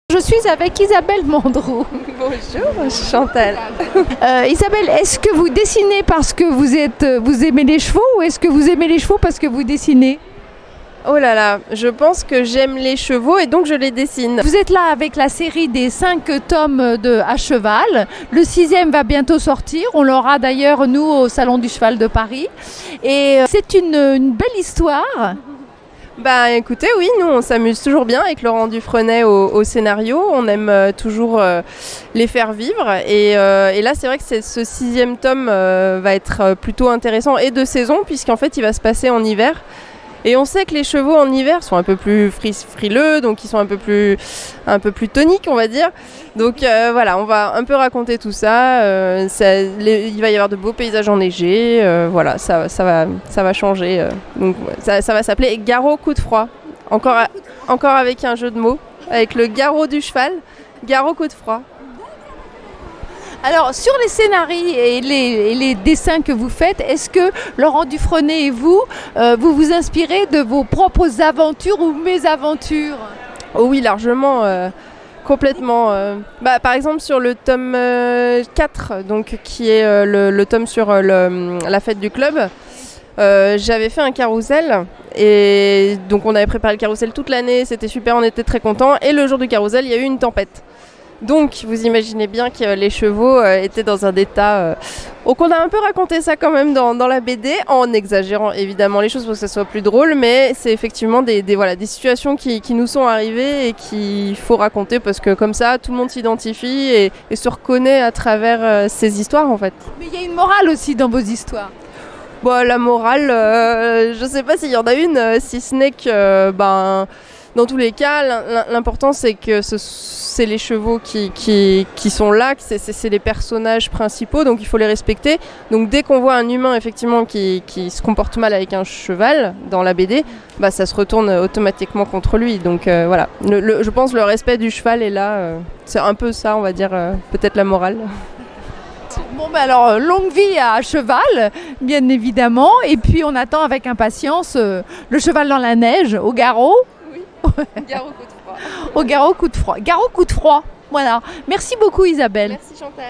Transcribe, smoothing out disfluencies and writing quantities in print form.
Je suis avec Isabelle Mandrou. Bonjour Chantal. Isabelle, est-ce que vous dessinez parce que vous aimez les chevaux ou est-ce que vous aimez les chevaux parce que vous dessinez? Oh là là, je pense que j'aime les chevaux et donc je les dessine. Vous êtes là avec la série des 5 tomes de À Cheval. Le 6e va bientôt sortir. On l'aura d'ailleurs, nous, au Salon du Cheval de Paris. Et c'est une belle histoire. Bah écoutez, oui, nous on s'amuse toujours bien avec Laurent Dufresnay au scénario. On aime toujours les faire vivre. Et là, c'est vrai que ce 6e tome va être plutôt intéressant et de saison puisqu'en fait, il va se passer en hiver. Et on sait que les chevaux en hiver sont un peu plus frileux, donc ils sont un peu plus toniques, on va dire. Donc voilà, on va un peu raconter tout ça. Il va y avoir de beaux paysages enneigés. Voilà, ça va changer. Donc ça va s'appeler Garrot coup de froid. Encore avec un jeu de mots, avec le garrot du cheval, Garrot coup de froid. Alors, sur les scénarios et les dessins que vous faites, est-ce que Laurent Dufresnay et vous vous inspirez de vos propres aventures ou mésaventures? Oh oui, largement, complètement. Par exemple, sur le tome 4, donc, qui est le tome sur la fête du club, j'avais fait un carrousel et donc on avait préparé le carrousel toute l'année, c'était super, on était très contents. Et le jour du carrousel, il y a eu une tempête. Donc, vous imaginez bien que les chevaux étaient dans un état... Donc, on a un peu raconté ça quand même dans la BD, en exagérant évidemment les choses pour que ça soit plus drôle, mais c'est effectivement des situations qui nous sont arrivées et qu'il faut raconter parce que comme ça, tout le monde s'identifie et se reconnaît à travers ces histoires en fait. Mais il y a une morale aussi dans vos histoires. Bon, la morale, je sais pas s'il y en a une, si ce n'est que... dans tous les cas, l'important c'est que c'est les chevaux qui sont là, que c'est les personnages principaux, donc il faut les respecter. Donc dès qu'on voit un humain effectivement qui se comporte mal avec un cheval dans la BD, ça se retourne automatiquement contre lui. Donc voilà, je pense que le respect du cheval est là, c'est un peu ça, on va dire, peut-être la morale. Bon, alors, longue vie à cheval, bien évidemment, et puis on attend avec impatience le cheval dans la neige, au garrot. Garrot coup de froid. Au garrot coup de froid. Garrot coup de froid. Voilà. Merci beaucoup Isabelle. Merci Chantal.